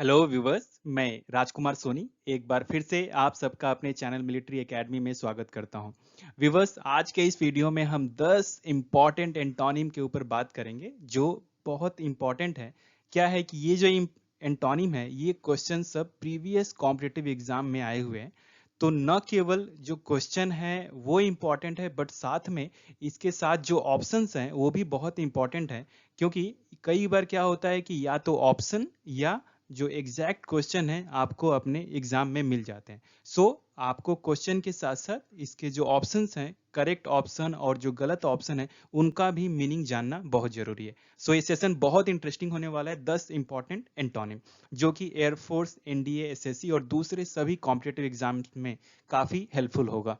Hello viewers, मैं राजकुमार सोनी एक बार फिर से आप सबका अपने चैनल मिलिट्री एकेडमी में स्वागत करता हूं। व्यूवर्स, आज के इस वीडियो में हम 10 इम्पॉर्टेंट एंटोनिम के ऊपर बात करेंगे जो बहुत इम्पॉर्टेंट है। क्या है कि ये जो एंटोनिम है ये क्वेश्चन सब प्रीवियस कॉम्पिटिटिव एग्जाम में आए हुए हैं। तो न केवल जो क्वेश्चन है वो इम्पॉर्टेंट है, बट साथ में इसके साथ जो ऑप्शंस हैं वो भी बहुत इम्पॉर्टेंट है। क्योंकि कई बार क्या होता है कि या तो ऑप्शन या जो एग्जैक्ट क्वेश्चन है आपको अपने एग्जाम में मिल जाते हैं। सो आपको क्वेश्चन के साथ साथ इसके जो ऑप्शंस हैं, करेक्ट ऑप्शन और जो गलत ऑप्शन है, उनका भी मीनिंग जानना बहुत जरूरी है। सो ये सेशन बहुत इंटरेस्टिंग होने वाला है। 10 इंपॉर्टेंट एंटोनिम जो कि एयरफोर्स, एनडीए, एसएससी और दूसरे सभी कॉम्पिटेटिव एग्जाम्स में काफी हेल्पफुल होगा।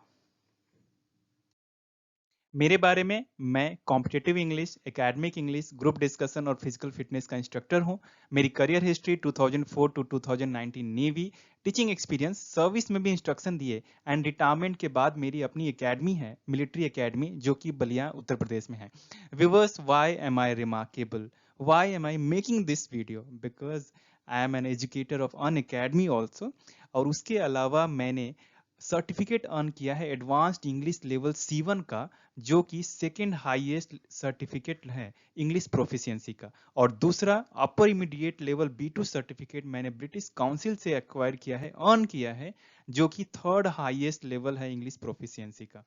मेरे बारे में, मैं competitive English, academic English, group discussion और फिजिकल फिटनेस का इंस्ट्रक्टर हूं। मेरी career history 2004 to 2019 navy, teaching experience, service में भी इंस्ट्रक्शन दिए एंड रिटायरमेंट के बाद मेरी अपनी एकेडमी है, मिलिट्री एकेडमी, जो कि बलिया उत्तर प्रदेश में है। Viewers, why am I remarkable, why am I making this video? Because I am an educator of an academy also. और उसके अलावा मैंने सर्टिफिकेट अर्न किया है एडवांस्ड इंग्लिश लेवल C1 का, जो कि सेकेंड हाईएस्ट सर्टिफिकेट है इंग्लिश प्रोफिशिएंसी का। और दूसरा अपर इमीडिएट लेवल B2 सर्टिफिकेट मैंने ब्रिटिश काउंसिल से एक्वायर किया है, अर्न किया है, जो कि थर्ड हाईएस्ट लेवल है इंग्लिश प्रोफिशिएंसी का।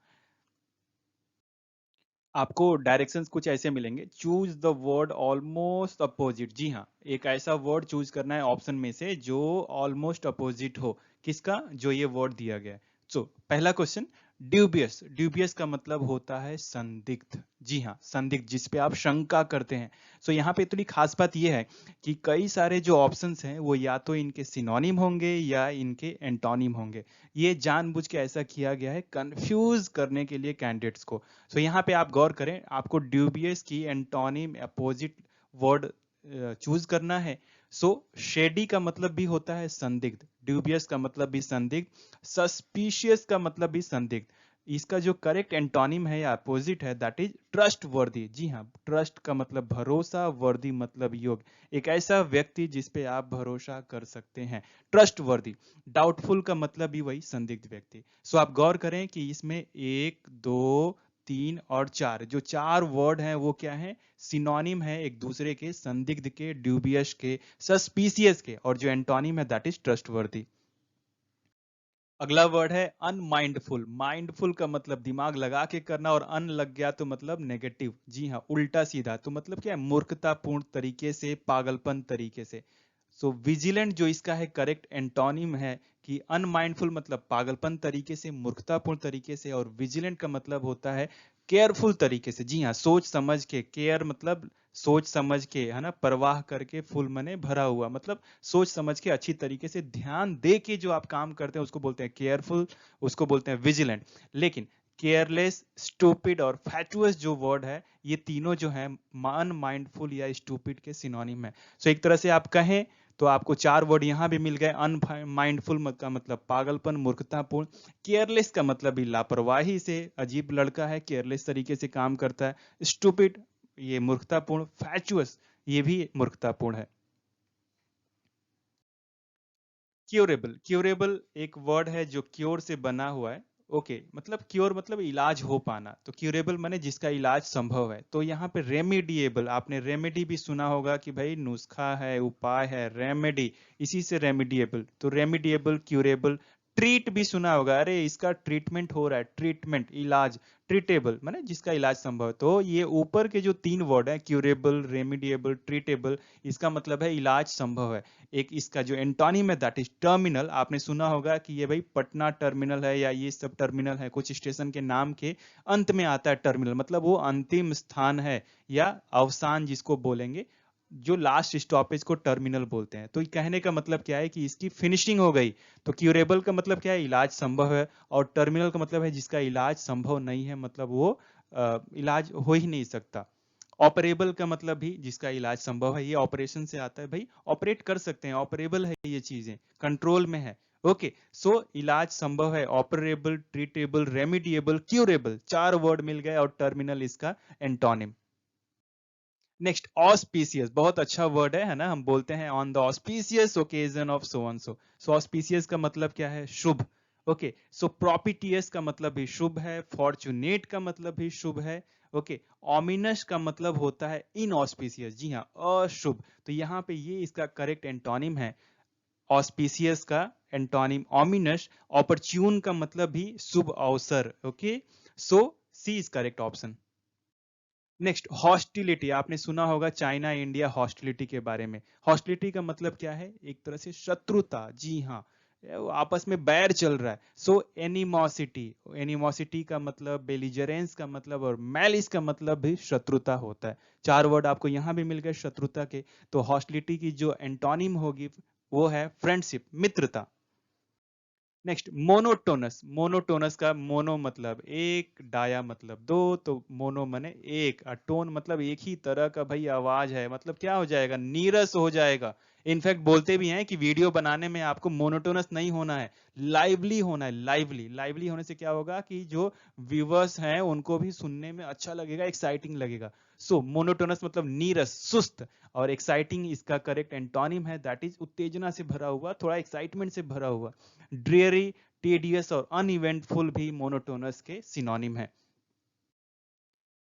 आपको डायरेक्शंस कुछ ऐसे मिलेंगे। Choose the word almost opposite. जी हाँ, एक ऐसा वर्ड चूज करना है ऑप्शन में से जो ऑलमोस्ट अपोजिट हो किसका, जो ये वर्ड दिया गया है। सो पहला क्वेश्चन, ड्यूबियस। ड्यूबियस का मतलब होता है संदिग्ध। जी हाँ, संदिग्ध, जिस पे आप शंका करते हैं। सो यहाँ पे थोड़ी खास बात यह है कि कई सारे जो ऑप्शंस हैं वो या तो इनके सिनोनिम होंगे या इनके एंटोनिम होंगे। ये जानबूझ के ऐसा किया गया है कंफ्यूज करने के लिए कैंडिडेट्स को। सो यहाँ पे आप गौर करें, आपको ड्यूबियस की एंटोनिम अपोजिट वर्ड चूज करना है। सो शेडी का मतलब भी होता है संदिग्ध, ड्यूबियस का मतलब भी संदिग्ध, सस्पिशियस का मतलब भी संदिग्ध। इसका जो करेक्ट एंटोनिम है या अपोजिट है, दैट इज ट्रस्ट वर्दी। जी हाँ, ट्रस्ट का मतलब भरोसा, वर्दी मतलब योग्य, एक ऐसा व्यक्ति जिस पे आप भरोसा कर सकते हैं, ट्रस्ट वर्दी। डाउटफुल का मतलब भी वही संदिग्ध व्यक्ति। सो आप गौर करें कि इसमें एक, दो, तीन और चार, जो चार वर्ड हैं वो क्या है, सिनोनिम है एक दूसरे के, संदिग्ध के, ड्यूबियस के, सस्पिशियस के, और जो एंटोनिम है दैट इज ट्रस्टवर्दी। अगला वर्ड है अनमाइंडफुल। माइंडफुल का मतलब दिमाग लगा के करना, और अन लग गया तो मतलब नेगेटिव। जी हाँ, उल्टा सीधा, तो मतलब क्या है, मूर्खतापूर्ण तरीके से, पागलपन तरीके से। सो विजिलेंट जो इसका है करेक्ट एंटोनिम है कि अनमाइंडफुल मतलब पागलपन तरीके से, मूर्खतापूर्ण तरीके से, और विजिलेंट का मतलब होता है केयरफुल तरीके से। जी हाँ, सोच समझ के, केयर मतलब सोच समझ के, है ना, परवाह करके, फुल मने भरा हुआ, मतलब सोच समझ के, अच्छी तरीके से ध्यान दे के जो आप काम करते हैं उसको बोलते हैं केयरफुल, उसको बोलते हैं विजिलेंट। लेकिन केयरलेस, स्टूपिड और फैचुअस जो वर्ड है, ये तीनों जो है अनमाइंडफुल या स्टूपिड के सिनोनिम है। सो एक तरह से आप कहें तो आपको चार वर्ड यहां भी मिल गए। अनमाइंडफुल का मतलब पागलपन, मूर्खतापूर्ण। केयरलेस का मतलब भी लापरवाही से, अजीब लड़का है, केयरलेस तरीके से काम करता है। स्टूपिड, ये मूर्खतापूर्ण। फैचुअस, ये भी मूर्खतापूर्ण है। क्योरेबल, क्योरेबल एक वर्ड है जो क्योर से बना हुआ है। ओके, मतलब क्योर मतलब इलाज हो पाना, तो क्यूरेबल माने जिसका इलाज संभव है। तो यहाँ पे रेमेडिएबल, आपने रेमेडी भी सुना होगा कि भाई नुस्खा है, उपाय है, रेमेडी, इसी से रेमेडिएबल। तो रेमेडिएबल, क्यूरेबल। ट्रीट भी सुना होगा, अरे इसका ट्रीटमेंट हो रहा है, ट्रीटमेंट, इलाज। ट्रीटेबल माने जिसका इलाज संभव है। तो ये ऊपर के जो तीन वर्ड है, क्यूरेबल, रेमेडिएबल, ट्रीटेबल, इसका मतलब है इलाज संभव है। एक इसका जो एंटोनिम है दैट इज टर्मिनल। आपने सुना होगा कि ये भाई पटना टर्मिनल है, या ये सब टर्मिनल है, कुछ स्टेशन के नाम के अंत में आता है टर्मिनल, मतलब वो अंतिम स्थान है या अवसान जिसको बोलेंगे, जो लास्ट स्टॉपेज को टर्मिनल बोलते हैं। तो कहने का मतलब क्या है कि इसकी फिनिशिंग हो गई। तो क्यूरेबल का मतलब क्या है, इलाज संभव है। और टर्मिनल का मतलब है जिसका इलाज संभव नहीं है, मतलब वो इलाज हो ही नहीं सकता। ऑपरेबल का मतलब भी जिसका इलाज संभव है, ये ऑपरेशन से आता है, भाई ऑपरेट कर सकते हैं, ऑपरेबल है, ये चीजें कंट्रोल में है। ओके, सो इलाज संभव है, ऑपरेबल, ट्रीटेबल, रेमिडिएबल, क्यूरेबल, चार वर्ड मिल गए, और टर्मिनल इसका एंटोनिम। नेक्स्ट ऑस्पिशियस, बहुत अच्छा वर्ड है ना, हम बोलते हैं on the auspicious occasion of so and so. So auspicious का मतलब क्या है? शुभ। ओके, सो प्रोपिटियस का मतलब भी शुभ है, फॉर्चुनेट का मतलब भी शुभ है। ओके, ऑमिनस का मतलब होता है इनऑस्पिशियस, जी हाँ, अशुभ। तो यहाँ पे ये इसका करेक्ट एंटोनिम है। ऑस्पिशियस का एंटोनिम ऑमिनस, ऑपर्च्यून का मतलब भी शुभ अवसर। Okay, so C is correct option. Next, hostility, आपने सुना होगा चाइना इंडिया हॉस्टिलिटी के बारे में। हॉस्टिलिटी का मतलब क्या है? एक तरह से शत्रुता, जी हाँ, वो आपस में बैर चल रहा है। सो एनिमोसिटी, एनिमोसिटी का मतलब बेलिजरेंस का मतलब, और मैलिस का मतलब भी शत्रुता होता है। चार वर्ड आपको यहां भी मिल गए शत्रुता के। तो हॉस्टिलिटी की जो एंटोनिम होगी वो है फ्रेंडशिप, मित्रता। नेक्स्ट, मोनोटोनस, मोनोटोनस का मोनो मतलब एक, डाया मतलब दो, तो मोनो माने एक, और टोन मतलब एक ही तरह का भाई आवाज है, मतलब क्या हो जाएगा? नीरस हो जाएगा। इनफैक्ट बोलते भी हैं कि वीडियो बनाने में आपको मोनोटोनस नहीं होना है, लाइवली होना है। लाइवली, लाइवली होने से क्या होगा कि जो व्यूवर्स हैं उनको भी सुनने में अच्छा लगेगा, एक्साइटिंग लगेगा। सो मोनोटोनस मतलब नीरस, सुस्त, और एक्साइटिंग इसका करेक्ट एंटोनिम है, दैट इज उत्तेजना से भरा हुआ, थोड़ा एक्साइटमेंट से भरा हुआ। ड्रेयरी, टेडियस और अनइवेंटफुल भी मोनोटोनस के सिनोनिम है।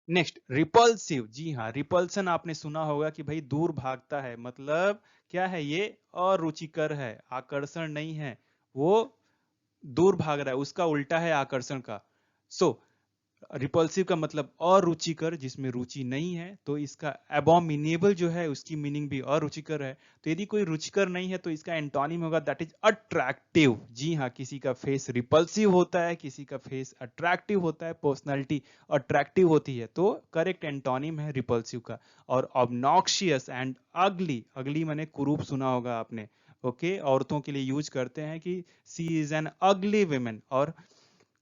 नेक्स्ट, रिपल्सिव, जी हाँ, रिपल्सन आपने सुना होगा कि भाई दूर भागता है, मतलब क्या है? ये अरुचिकर है, आकर्षण नहीं है, वो दूर भाग रहा है, उसका उल्टा है आकर्षण का। सो रिपल्सिव का मतलब अरुचिकर, जिसमें रुचि नहीं है। तो इसका एबोमिनेबल जो है उसकी मीनिंग भी अरुचिकर है। तो यदि कोई रुचिकर नहीं है तो इसका एंटोनिम होगा दैट इज अट्रैक्टिव। जी हाँ, किसी का फेस रिपल्सिव होता है, किसी का फेस अट्रैक्टिव होता है, पर्सनालिटी अट्रैक्टिव होती है, तो करेक्ट एंटोनिम है रिपल्सिव का। और ऑब्नॉक्शियस एंड अगली, अगली मैंने कुरूप सुना होगा आपने। ओके, औरतों के लिए यूज करते हैं कि सी इज एन अगली वुमेन, और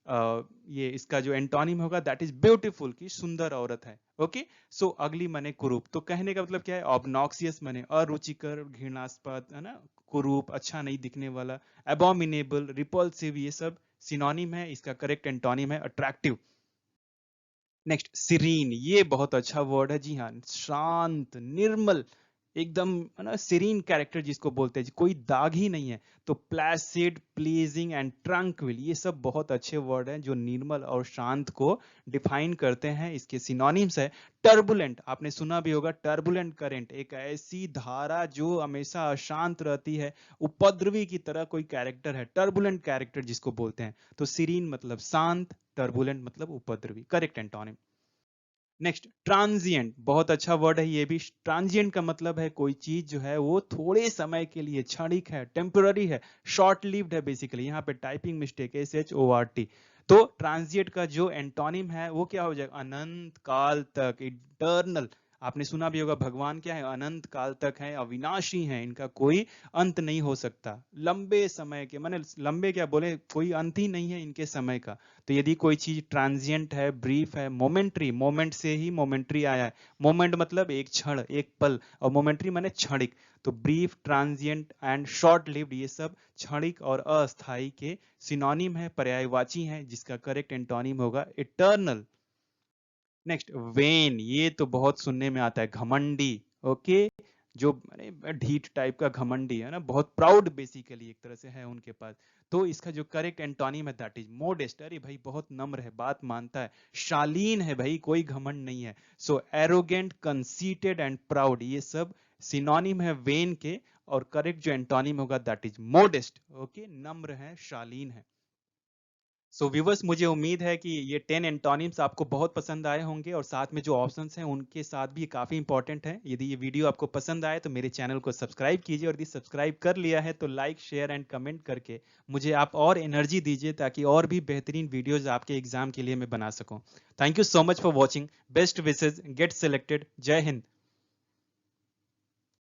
ये इसका जो एंटोनिम होगा दैट इज ब्यूटीफुल, की सुंदर औरत है। ओके, सो अगली माने कुरूप। तो कहने का मतलब क्या है? ऑब्नॉक्सियस माने अरुचिकर, घृणास्पद, है ना, कुरूप अच्छा नहीं दिखने वाला, एबोमिनेबल, रिपल्सिव, ये सब सिनोनिम है। इसका करेक्ट एंटोनिम है अट्रैक्टिव। नेक्स्ट, सीरीन, ये बहुत अच्छा वर्ड है, जी हाँ, शांत, निर्मल, एकदम, है ना, सीरीन कैरेक्टर जिसको बोलते हैं, कोई दाग ही नहीं है। तो प्लेसिड, प्लीजिंग एंड ट्रंक्विल, ये सब बहुत अच्छे वर्ड हैं जो निर्मल और शांत को डिफाइन करते हैं। इसके सिनोनिम्स है टर्बुलेंट, आपने सुना भी होगा, टर्बुलेंट करंट, एक ऐसी धारा जो हमेशा अशांत रहती है, उपद्रवी की तरह कोई कैरेक्टर है, टर्बुलेंट कैरेक्टर जिसको बोलते हैं। तो सीरीन मतलब शांत, टर्बुलेंट मतलब उपद्रवी, करेक्ट एंटोनिम। नेक्स्ट, ट्रांजिएंट, बहुत अच्छा वर्ड है ये भी। ट्रांजिएंट का मतलब है कोई चीज जो है वो थोड़े समय के लिए, क्षणिक है, टेम्पररी है, शॉर्ट लिव्ड है। बेसिकली यहाँ पे टाइपिंग मिस्टेक है, SHORT। तो ट्रांजिएंट का जो एंटोनिम है वो क्या हो जाएगा? अनंत काल तक, इटर्नल। आपने सुना भी होगा भगवान क्या है? अनंत काल तक है, अविनाशी है, इनका कोई अंत नहीं हो सकता। लंबे समय के, माने लंबे क्या बोले, कोई अंत ही नहीं है इनके समय का। तो यदि कोई चीज ट्रांजिएंट है, ब्रीफ है, मोमेंट्री, मोमेंट से ही मोमेंट्री आया है, मोमेंट मतलब एक क्षण, एक पल, और मोमेंट्री माने क्षणिक। तो brief, transient and short lived, ये सब क्षणिक और अस्थाई के सिनोनिम है, पर्यायवाची हैं, जिसका करेक्ट एंटोनिम होगा इटर्नल। नेक्स्ट, वेन, ये तो बहुत सुनने में आता है, घमंडी। ओके, जो अरे ढीठ टाइप का घमंडी है ना, बहुत प्राउड बेसिकली एक तरह से है उनके पास। तो इसका जो करेक्ट एंटोनिम है दैट इज मोडेस्ट, अरे भाई बहुत नम्र है, बात मानता है। शालीन है भाई, कोई घमंड नहीं है। सो एरोगेंट, कंसीटेड एंड प्राउड, ये सब सिनोनिम है वेन के। और करेक्ट जो एंटोनिम होगा दैट इज मोडेस्ट। ओके, नम्र है, शालीन है। सो व्यूवर्स, मुझे उम्मीद है कि ये 10 एंटोनिम्स आपको बहुत पसंद आए होंगे, और साथ में जो ऑप्शंस हैं उनके साथ भी काफ़ी इंपॉर्टेंट हैं। यदि ये वीडियो आपको पसंद आए तो मेरे चैनल को सब्सक्राइब कीजिए, और यदि सब्सक्राइब कर लिया है तो लाइक, शेयर एंड कमेंट करके मुझे आप और एनर्जी दीजिए, ताकि और भी बेहतरीन वीडियोज आपके एग्जाम के लिए मैं बना सकूँ। Thank you so much for watching, best wishes, get selected, जय हिंद।